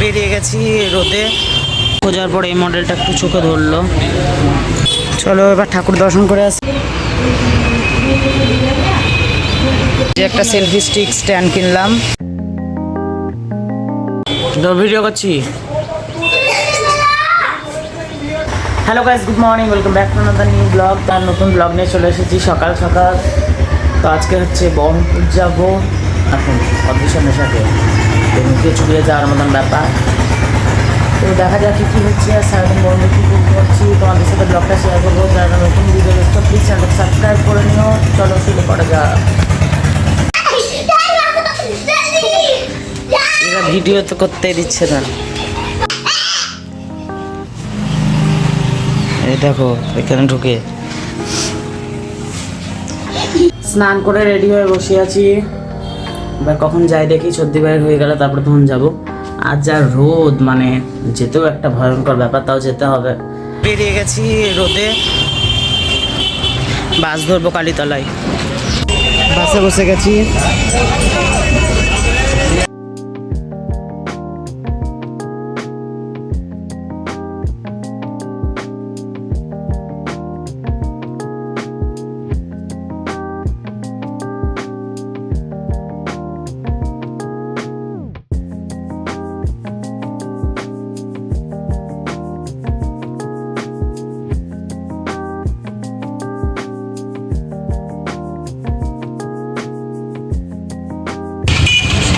বেরিয়ে গেছি রোদে, খোঁজার পর এই মডেলটা একটু চোখে ধরলো। চলো এবার ঠাকুর দর্শন করে আসি। যে একটা সেলফি স্টিক স্ট্যান্ড কিনলাম, ভিডিও করছি। Hello guys, good morning, welcome back to another new blog. তার নতুন ব্লগ নিয়ে চলে এসেছি সকাল সকাল। তো আজকে হচ্ছে বহরমপুর যাবো এখন অডিশনের সাথে, মুখে চুপিয়ে যাওয়ার মতন ব্যাপার। তো দেখা যাক কী হচ্ছে, আর সারাদিন বন্ধু কী করছি, তোমাদের সাথে ব্লগটা শেয়ার করবো। যারা নতুন ভিডিও দেখছো প্লিজ চ্যানেলটা সাবস্ক্রাইব করে নিও। চলো শুরু করা যাক। এরা ভিডিও তো করতেই দিচ্ছে না। এই দেখো এখানে ঢুকে স্নান করে রেডি হয়ে বসে আছি। এবার কখন যাই দেখি, সর্দি বাইর হয়ে গেলে তারপরে তখন যাবো। আর যা রোদ, মানে যেতেও একটা ভয়ঙ্কর ব্যাপার, তাও যেতে হবে। বেরিয়ে গেছি রোদে, বাস ধরবো কালীতলায়। বাসে বসে গেছি।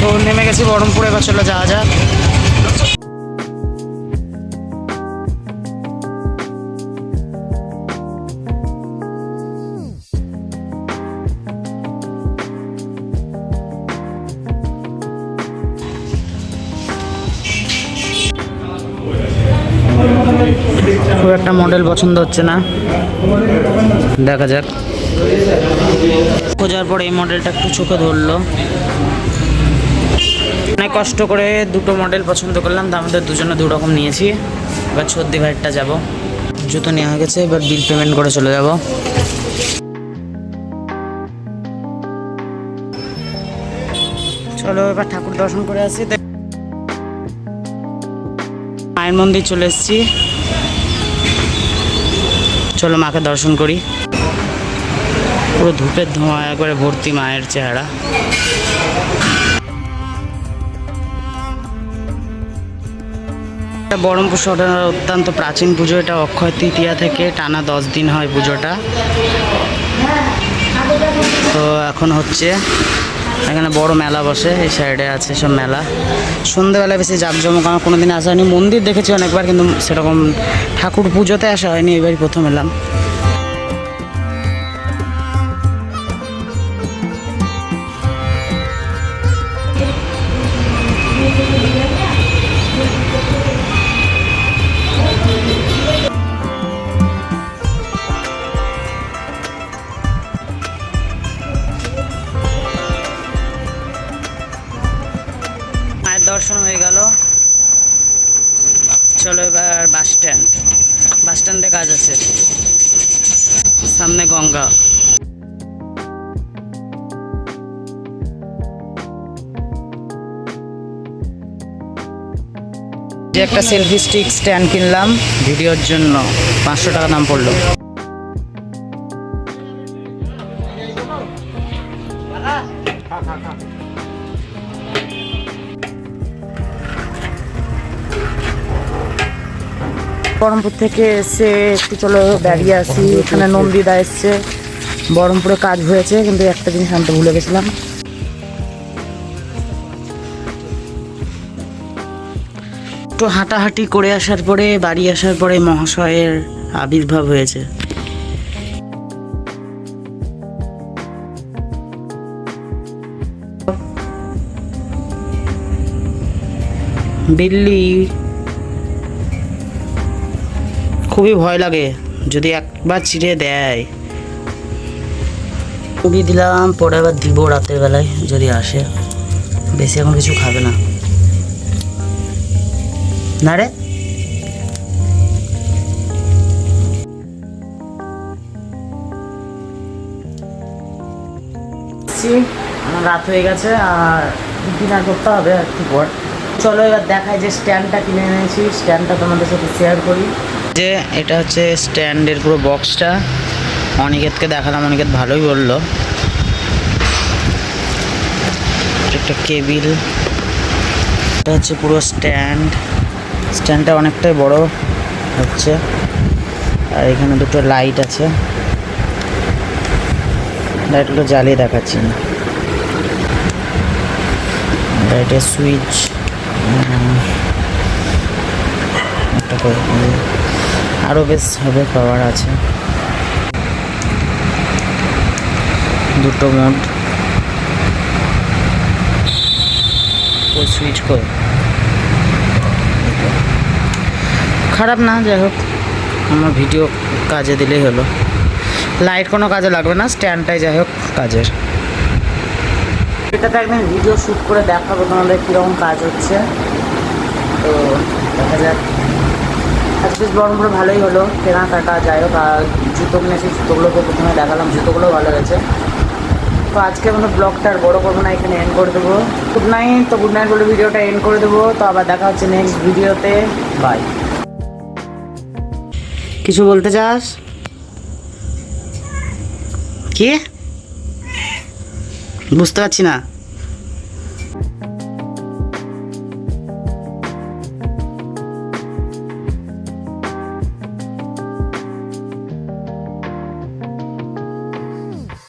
তো নেমে গেছি বহরমপুরে, এবার চলে যাওয়া যাক। খুব একটা মডেল পছন্দ হচ্ছে না, দেখা যাক। খোঁজার পর এই মডেলটা একটু চোখে ধরলো। অনেক কষ্ট করে দুটো মডেল পছন্দ করলাম, তার মধ্যে দুজনে দু রকম নিয়েছি। এবার সর্দি ভাইটটা যাব। জুতো নেওয়া হয়ে গেছে, এবার বিল পেমেন্ট করে চলে যাব। চলো এবার ঠাকুর দর্শন করে আসি। মায়ের মন্দির চলে এসেছি, চলো মাকে দর্শন করি। পুরো ধূপের ধোঁয়া একবারে ভর্তি মায়ের চেহারা। বহরমপুর শহরের অত্যন্ত প্রাচীন পুজো এটা। অক্ষয় তৃতীয়া থেকে টানা 10 দিন হয় পুজোটা। তো এখন হচ্ছে এখানে বড় মেলা বসে, এই সাইডে আছে সব মেলা। সন্ধ্যেবেলা বেশি জাঁকজমক, আমার কোনোদিন আসা হয়নি। মন্দির দেখেছি অনেকবার, কিন্তু সেরকম ঠাকুর পুজোতে আসা হয়নি, এবারই প্রথম এলাম। মায়ের দর্শন হয়ে গেল। চলো এবার বাস স্ট্যান্ড। বাস স্ট্যান্ডে কাজ আছে, সামনে গঙ্গা। যে একটা সেলফি স্টিক স্ট্যান্ড কিনলাম ভিডিওর জন্য, 500 টাকা দাম পড়লো। বহরমপুর থেকে এসে একটু চলো বেরিয়ে আসি। এখানে নন্দিদা এসছে, বহরমপুরে কাজ হয়েছে, কিন্তু একটা জিনিস আনতে ভুলে গেছিলাম। একটু হাঁটাহাঁটি করে আসার পরে, বাড়ি আসার পরে মহাশয়ের আবির্ভাব হয়েছে। বিল্লি খুবই ভয় লাগে, যদি একবার চিড়ে দেয়। মুড়ি দিলাম, পরে আবার দিব রাতের বেলায় যদি আসে। বেশি এখন কিছু খাবে না। না রে, রাত হয়ে গেছে আর ডিনার করতে হবে একটু পর। চলো এবার দেখাই যে স্ট্যান্ডটা কিনে এনেছি, স্ট্যান্ডটা তোমাদের সাথে শেয়ার করি। যে এটা হচ্ছে স্ট্যান্ডের পুরো বক্সটা, অনিকেতকে দেখালাম, অনিকেত ভালোই বললো। একটা কেবিল, এটা হচ্ছে পুরো স্ট্যান্ডটা অনেকটাই বড় হচ্ছে। আর এখানে দুটো লাইট আছে, লাইটগুলো জ্বালিয়ে দেখাচ্ছি না। লাইটের সুইচ, একটা করে আরও বেশ হবে, পাওয়ার আছে দুটো মোড। সুইচ করে খারাপ না, যাই হোক আমার ভিডিও কাজে দিলেই হলো। লাইট কোনো কাজে লাগবে না, স্ট্যান্ডটাই যাই হোক কাজের। এটাতে একদিন ভিডিও শ্যুট করে দেখাবো তোমাদের কীরকম কাজ হচ্ছে। তো দেখা যাক। আজ বেশ বরমপুরে ভালোই হলো কেনাকাটা, যাই হোক। আর জুতো কিনেছি, জুতোগুলোকে প্রথমে দেখালাম, জুতোগুলো ভালো হয়েছে। তো আজকে আমরা ব্লগটা আর বড়ো করবো না, এখানে এন্ড করে দেবো। Good night. তো গুড নাইট বলে ভিডিওটা এন্ড করে দেবো। তো আবার দেখা হচ্ছে নেক্সট ভিডিওতে। বাই। কিছু বলতে চাস? কি বুঝতে পারছি না।